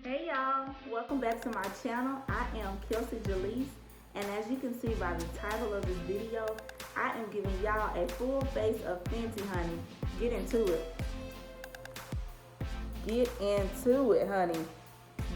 Hey y'all, welcome back to my channel. I am Kelsey Jalise, and as you can see by the title of this video, I am giving y'all a full face of Fenty, honey. Get into it. Get into it, honey.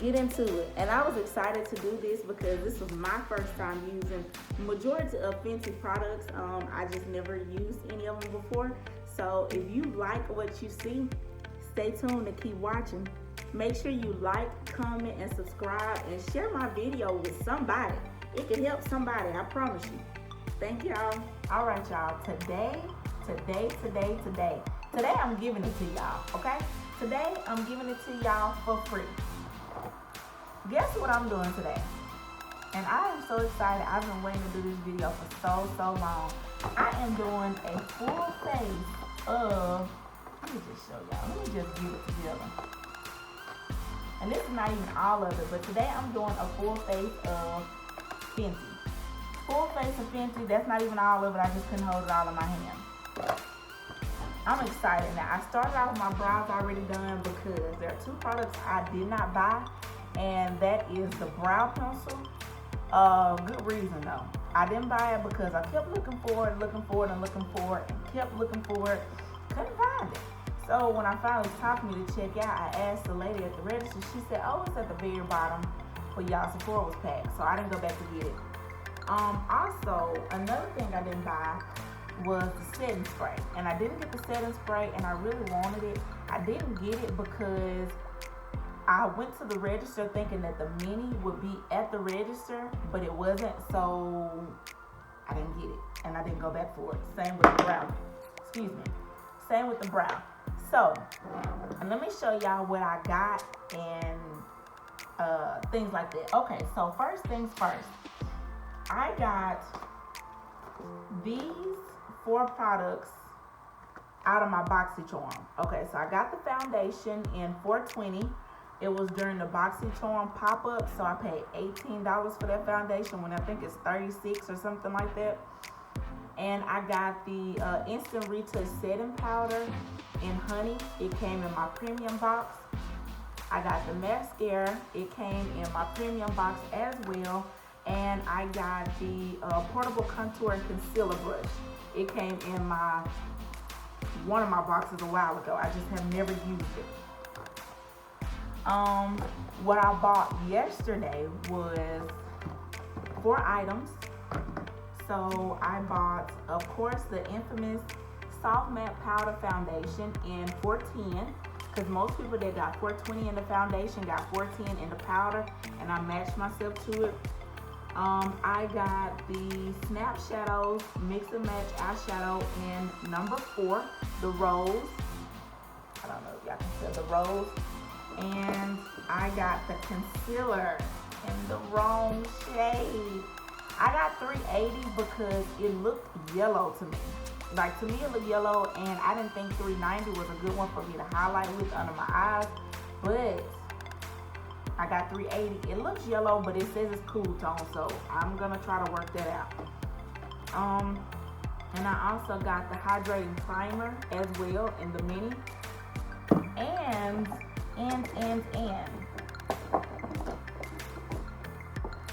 Get into it. And I was excited to do this because this was my first time using majority of Fenty products. I just never used any of them before. So if you like what you see, stay tuned to keep watching. Make sure you like, comment, and subscribe, and share my video with somebody. It can help somebody, I promise you. Thank y'all. All right, y'all. Today, I'm giving it to y'all, okay? Today, I'm giving it to y'all for free. Guess what I'm doing today? And I am so excited. I've been waiting to do this video for so long. I am doing a full face of, let me just show y'all. Let me just get it together. And this is not even all of it, but today I'm doing a full face of Fenty. Full face of Fenty, that's not even all of it. I just couldn't hold it all in my hand. I'm excited. Now, I started out with my brows already done because there are two products I did not buy, and that is the brow pencil. Good reason though. I didn't buy it because I kept looking for it, and kept looking for it. Couldn't find it. So when I finally time for me to check out, I asked the lady at the register. She said, oh, it's at the very bottom where y'all Sephora was packed. So I didn't go back to get it. Also, another thing I didn't buy was the setting spray. And I didn't get the setting spray, and I really wanted it. I didn't get it because I went to the register thinking that the mini would be at the register, but it wasn't. So I didn't get it, and I didn't go back for it. Same with the brow. Excuse me. Same with the brow. So, let me show y'all what I got and things like that. Okay, so first things first. I got these 4 products out of my BoxyCharm. Okay, so I got the foundation in $4.20. It was during the BoxyCharm pop-up, so I paid $18 for that foundation when I think it's $36 or something like that. And I got the Instant Retouch Setting Powder in Honey. It came in my premium box. I got the mascara. It came in my premium box as well. And I got the portable contour and concealer brush. It came in one of my boxes a while ago. I just have never used it. What I bought yesterday was 4 items. So I bought, of course, the infamous Soft Matte Powder Foundation in $4.10, because most people that got $4.20 in the foundation got $4.10 in the powder, and I matched myself to it. I got the Snap Shadows Mix and Match Eyeshadow in number 4, the Rose. I don't know if y'all can see the Rose. And I got the concealer in the wrong shade. I got $3.80 because it looked yellow to me. Like, to me it looked yellow, and I didn't think $3.90 was a good one for me to highlight with under my eyes. But I got $3.80. It looks yellow, but it says it's cool tone, so I'm gonna try to work that out. And I also got the hydrating primer as well in the mini. And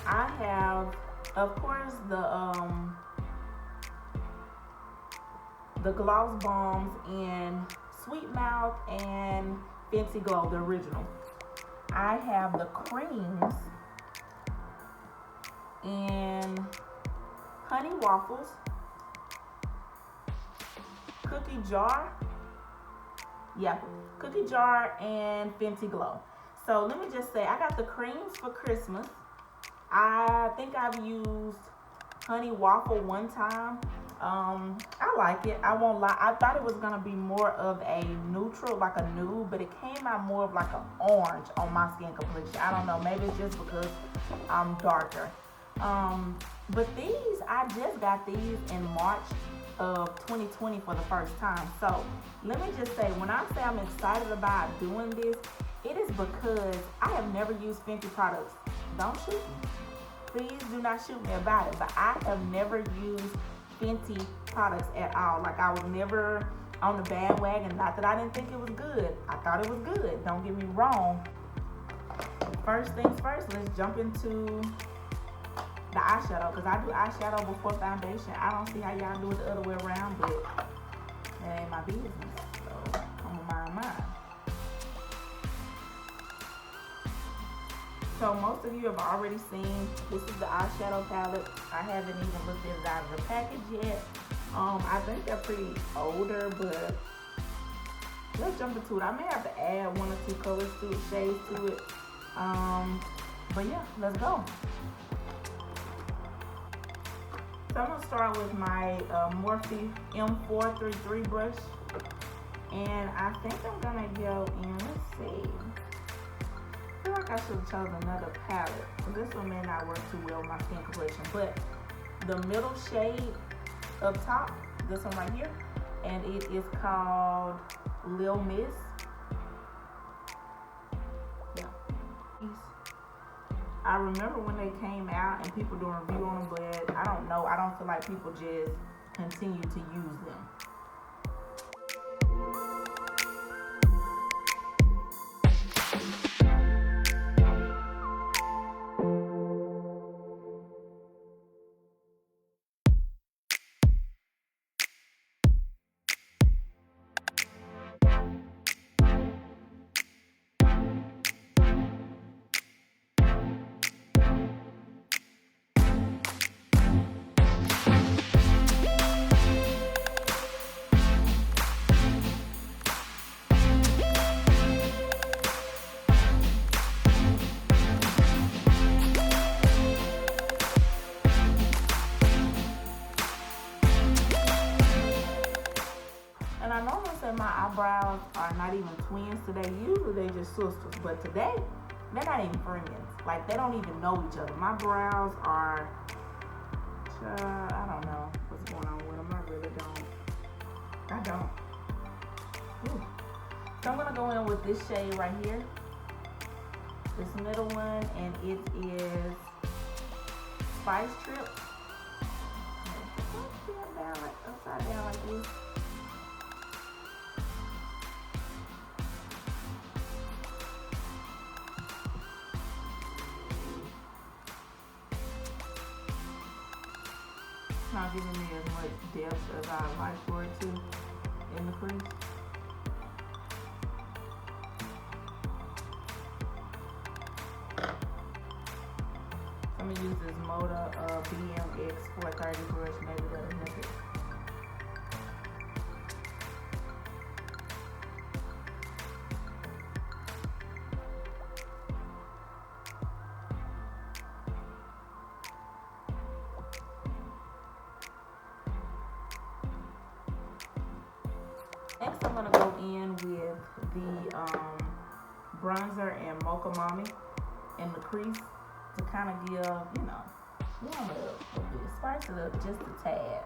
I have, of course, the gloss bombs in Sweet Mouth and Fenty Glow, the original. I have the creams in Honey Waffles, Cookie Jar, Cookie Jar, and Fenty Glow. So let me just say, I got the creams for Christmas. I think I've used Honey Waffle one time. I like it. I won't lie. I thought it was going to be more of a neutral, like a nude, but it came out more of like an orange on my skin complexion. I don't know. Maybe it's just because I'm darker. But these, I just got these in March of 2020 for the first time. So let me just say, when I say I'm excited about doing this, it is because I have never used Fenty products. Don't shoot me. Please do not shoot me about it. But I have never used Fenty products at all. Like, I was never on the bandwagon. Not that I didn't think it was good. I thought it was good. Don't get me wrong. first things first, let's jump into the eyeshadow, because I do eyeshadow before foundation. I don't see how y'all do it the other way around, but that ain't my business, so I'm gonna mind mine. So most of you have already seen, this is the eyeshadow palette. I haven't even looked at it out of the package yet. I think they're pretty older, but let's jump into it. I may have to add 1 or 2 colors to it, shades to it. But yeah, let's go. So I'm gonna start with my Morphe M433 brush, and I think I'm gonna go in. Let's see. I feel like I should have chosen another palette, because this one may not work too well with my skin complexion. But the middle shade up top, this one right here, and it is called Lil Miss. Yeah. I remember when they came out and people doing review on them, but I don't know. I don't feel like people just continue to use them. And I normally say my eyebrows are not even twins today. Usually they just sisters, but today they're not even friends. Like, they don't even know each other. My brows are, I don't know what's going on with them. I really don't. I don't. Ooh. So I'm gonna go in with this shade right here, this middle one, and it is Spice Trip. Down like upside down like this. Not giving me as much depth as I like for it to in the crease. I'm gonna use this Mocha BMX 430 brush, maybe that'll help it. Next, I'm gonna go in with the bronzer and Mocha Mama in the crease to kind of give, warm it up a bit, spice it up just a tad.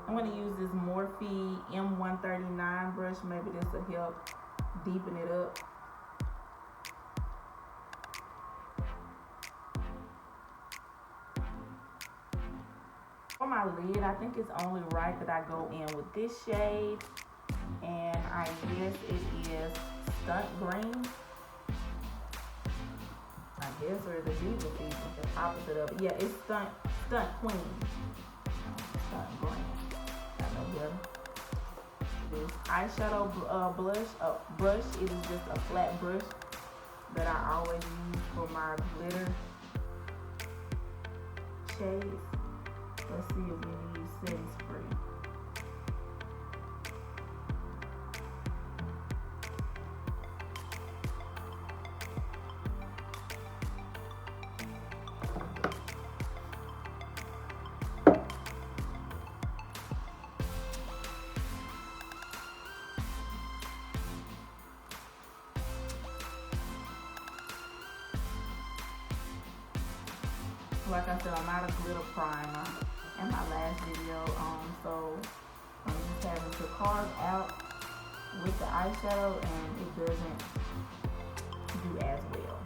I'm gonna use this Morphe M139 brush. Maybe this will help deepen it up. For my lid, I think it's only right that I go in with this shade. And I guess it is Stunt Green. I guess, or is it Diva Fever, the opposite of it. Yeah, it's Stunt Queen. Stunt Green. I know better. This eyeshadow brush. It is just a flat brush that I always use for my glitter shades. Let's see if we need setting spray. Like I said, I'm out of glitter primer in my last video, so I'm just having to carve out with the eyeshadow, and it doesn't do as well.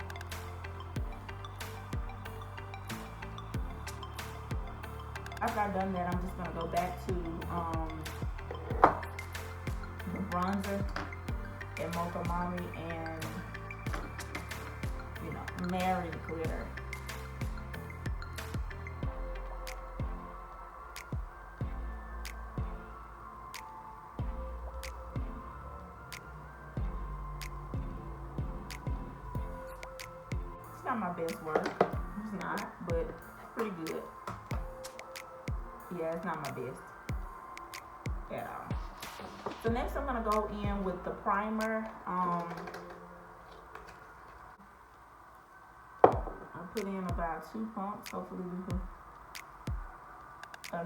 After I've done that, I'm just gonna go back to the bronzer and Mocha Mama, and marry glitter. It's not my best work. It's not, but pretty good. Yeah, it's not my best at all. So next I'm gonna go in with the primer. I'll put in about 2 pumps. Hopefully we can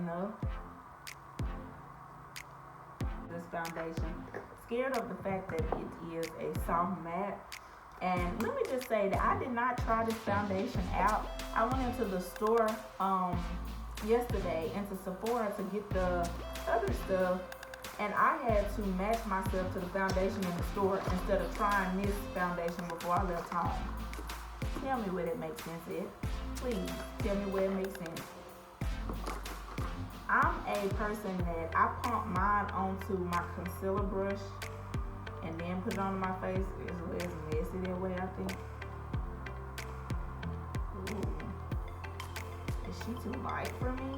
enough. This foundation. Scared of the fact that it is a soft matte. And let me just say that I did not try this foundation out. I went into the store yesterday, into Sephora, to get the other stuff, and I had to match myself to the foundation in the store instead of trying this foundation before I left home. Tell me where that makes sense at. Please tell me where it makes sense. I'm a person that I pump mine onto my concealer brush and then put it on my face. It's messy that way, I think. Ooh. Is she too light for me?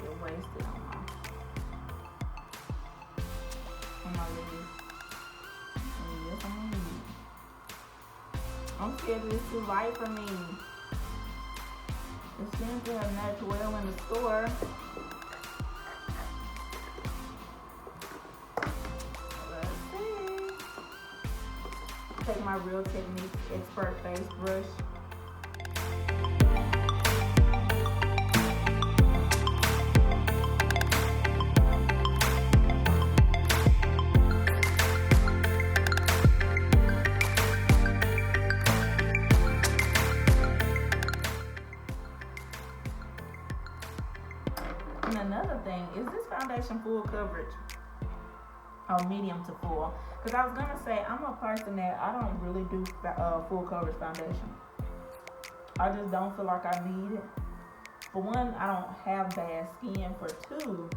You're wasted on my lid. Yes, I'm gonna leave. I'm scared that it's too light for me. It seems to have matched well in the store. Take my Real Techniques Expert Face Brush. And another thing, is this foundation full coverage? Or medium to full? Because I was gonna say, I'm a person that I don't really do full coverage foundation. I just don't feel like I need it. For one, I don't have bad skin. For two,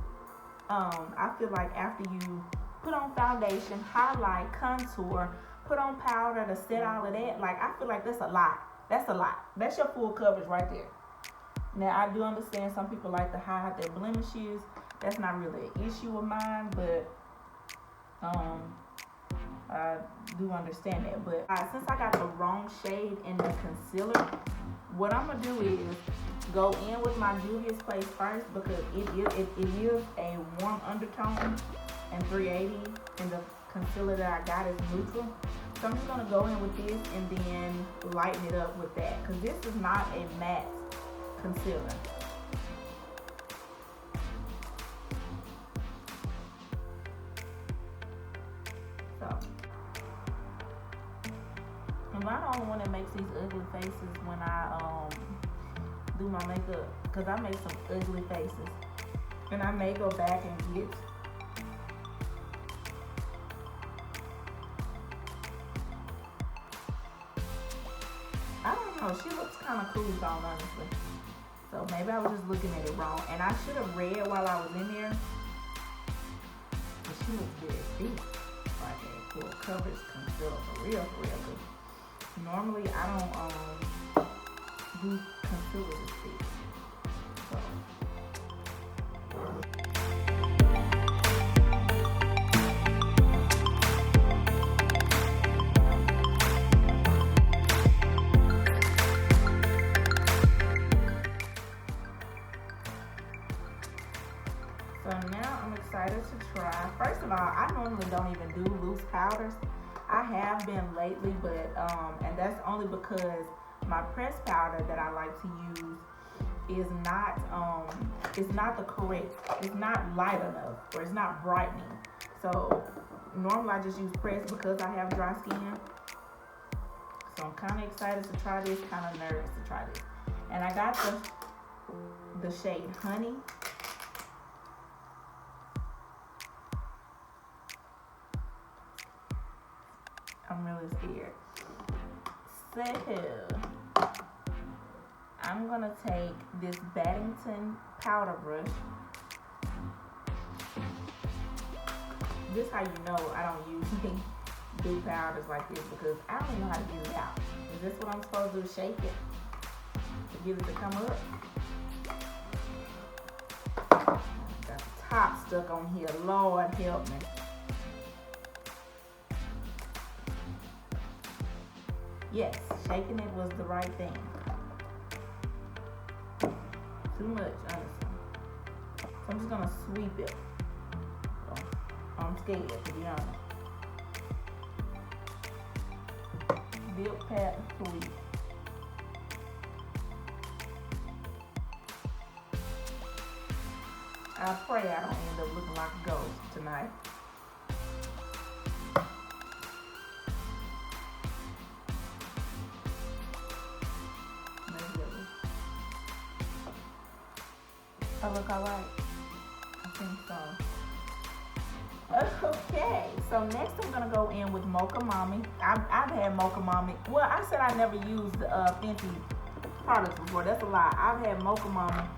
I feel like after you put on foundation, highlight, contour, put on powder to set all of that, like, I feel like that's a lot. That's a lot. That's your full coverage right there. Now, I do understand some people like to hide their blemishes. That's not really an issue of mine, but I do understand that. But since I got the wrong shade in the concealer, what I'm gonna do is go in with my Juvia's Place first, because it is a warm undertone, and 380 in the concealer that I got is neutral. So I'm just gonna go in with this and then lighten it up with that, because this is not a matte concealer. I'm not the only one that makes these ugly faces when I do my makeup, because I make some ugly faces, and I may go back and get I don't know, she looks kind of cool, honestly. So maybe I was just looking at it wrong, and I should have read while I was in there. But she looks very thick, like a full coverage concealer, for real, good. Normally, I don't do concealer this thick. So. So now I'm excited to try. First of all, I normally don't even do loose powders. I have been lately, but and that's only because my pressed powder that I like to use is not the correct, it's not light enough, or it's not brightening. So normally I just use pressed because I have dry skin. So I'm kind of excited to try this, kind of nervous to try this. And I got the shade Honey. I'm really scared. So, I'm gonna take this Baddington powder brush. This how you know I don't use do powders like this because I don't even know how to get it out. Is this what I'm supposed to do? Shake it to get it to come up? Got the top stuck on here. Lord help me. Yes, shaking it was the right thing. Too much, honestly. So I'm just gonna sweep it. So I'm scared, to be honest. Build, pat, sweep. I pray I don't end up looking like a ghost tonight. I look alright. I think so. Okay, so next I'm gonna go in with Mocha Mama. I've had Mocha Mama. Well, I said I never used Fenty products before. That's a lie. I've had Mocha Mama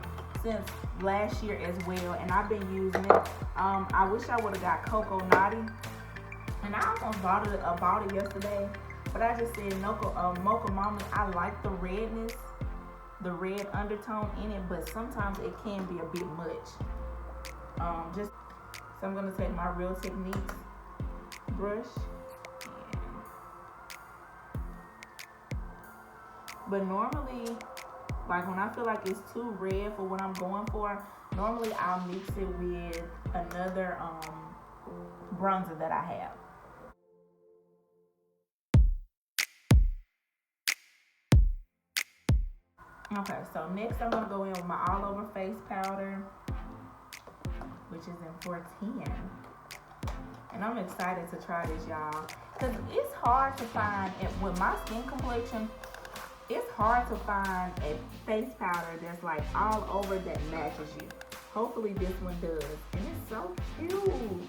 since last year as well, and I've been using it. I wish I would have got Cocoa Naughty, and I almost bought it yesterday, but I just said Mocha Mama. I like the redness, the red undertone in it, but sometimes it can be a bit much. So I'm gonna take my Real Techniques brush, but normally, like when I feel like it's too red for what I'm going for, normally I'll mix it with another bronzer that I have. Okay, so next I'm gonna go in with my all over face powder, which is in 410. And I'm excited to try this, y'all, because it's hard to find, with my skin complexion, it's hard to find a face powder that's like all over that matches you. Hopefully this one does. And it's so cute.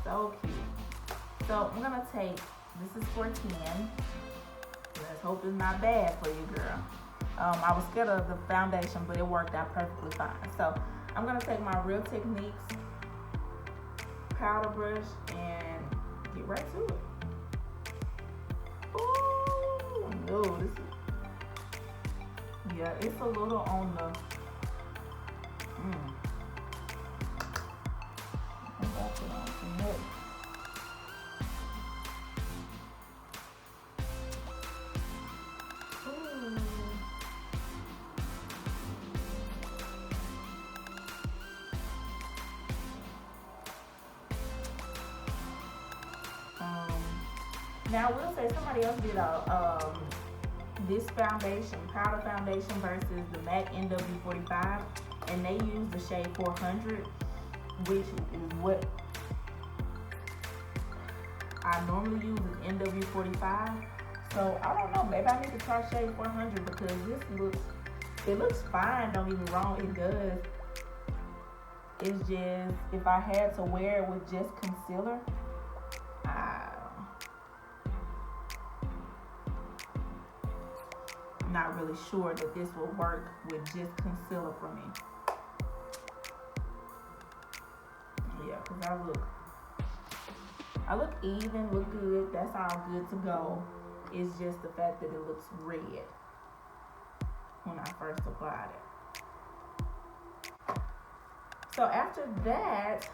So cute. So I'm gonna take, this is 410. Let's hope it's not bad for you, girl. I was scared of the foundation, but it worked out perfectly fine. So I'm gonna take my Real Techniques powder brush and get right to it. Oh no, this is, yeah, it's a little on the I think I put on some milk. Now I will say somebody else did this foundation, powder foundation versus the MAC NW45, and they used the shade 400, which is what I normally use is NW45. So I don't know, maybe I need to try shade 400 because it looks fine, don't get me wrong, it does. It's just, if I had to wear it with just concealer, I'm not really sure that this will work with just concealer for me. Yeah, because I look even, look good. That's all good to go. It's just the fact that it looks red when I first applied it. So after that,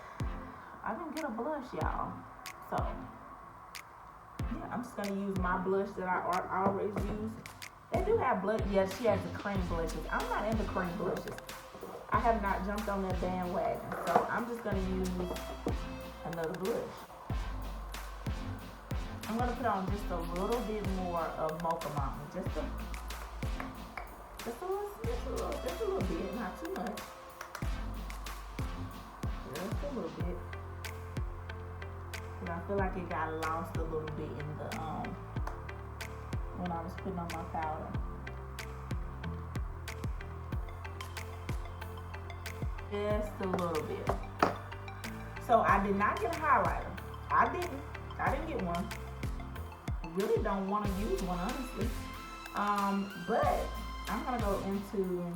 I didn't get a blush, y'all. So yeah, I'm just gonna use my blush that I always use. They do have blush. Yes, she has the cream blushes. I'm not into cream blushes. I have not jumped on that bandwagon. So I'm just going to use another blush. I'm going to put on just a little bit more of Mocha Mama. Just a little bit. Not too much. Just a little bit. And I feel like it got lost a little bit in the when I was putting on my powder. Just a little bit. So I did not get a highlighter. I didn't get one. I really don't want to use one, honestly. But I'm gonna go into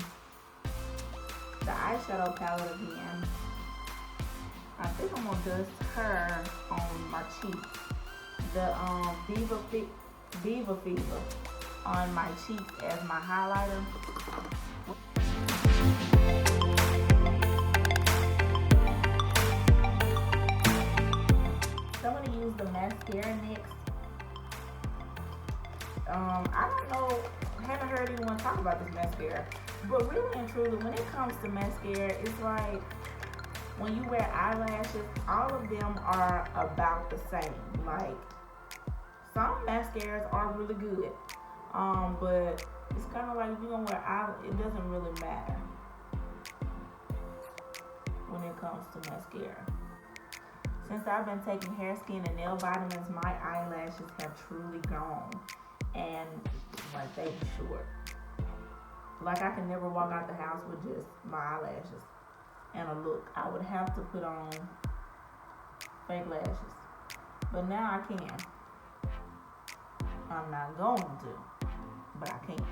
the eyeshadow palette again. I think I'm gonna dust her on my cheeks. The Viva Fever on my cheeks as my highlighter. So I'm gonna use the mascara next. I don't know, haven't heard anyone talk about this mascara, but really and truly, when it comes to mascara, it's like when you wear eyelashes, all of them are about the same. Like, some mascaras are really good, but it's kind of like if you're gonna wear eyelashes, it doesn't really matter when it comes to mascara. Since I've been taking hair, skin, and nail vitamins, my eyelashes have truly gone, and like they be short. Like I can never walk out the house with just my eyelashes and a look. I would have to put on fake lashes, but now I can. I'm not going to, but I can.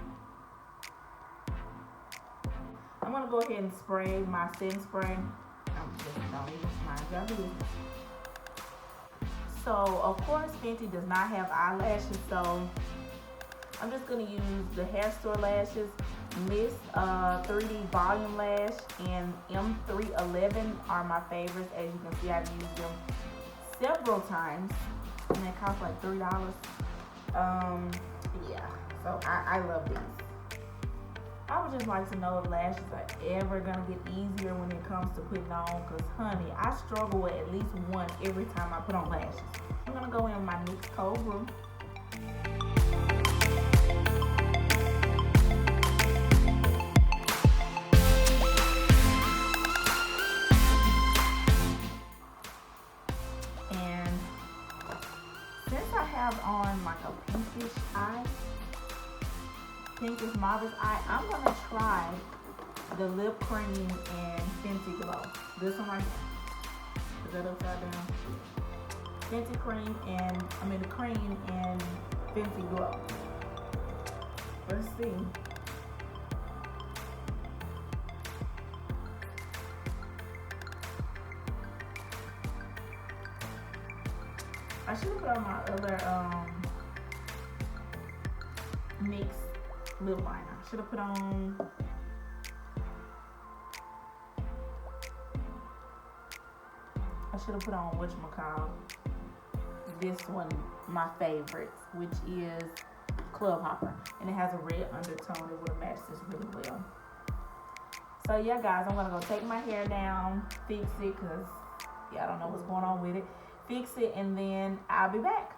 I'm gonna go ahead and spray my setting spray. I'm just don't even mind y'all business. So of course Fenty does not have eyelashes, so I'm just gonna use the hair store lashes. Miss 3D Volume Lash and M311 are my favorites. As you can see, I've used them several times, and they cost like $3. Yeah, so I love these. I would just like to know if lashes are ever gonna get easier when it comes to putting on, because honey, I struggle with at least one every time I put on lashes. I'm gonna go in with my NYX Cobra. And since I have on like a pinkish eye, pinkish mauvish eye, I'm gonna try the lip cream and Fenty Glow. This one right here. Is that upside down? Fenty cream and the cream and Fenty Glow. Let's see. I should have put on my other NYX lip liner. Should have put on whatchamacallit, this one, my favorite, which is Club Hopper, and it has a red undertone. It would have matched this really well. So yeah, guys, I'm gonna go take my hair down, fix it, cause I don't know what's going on with it. Fix it, and then I'll be back.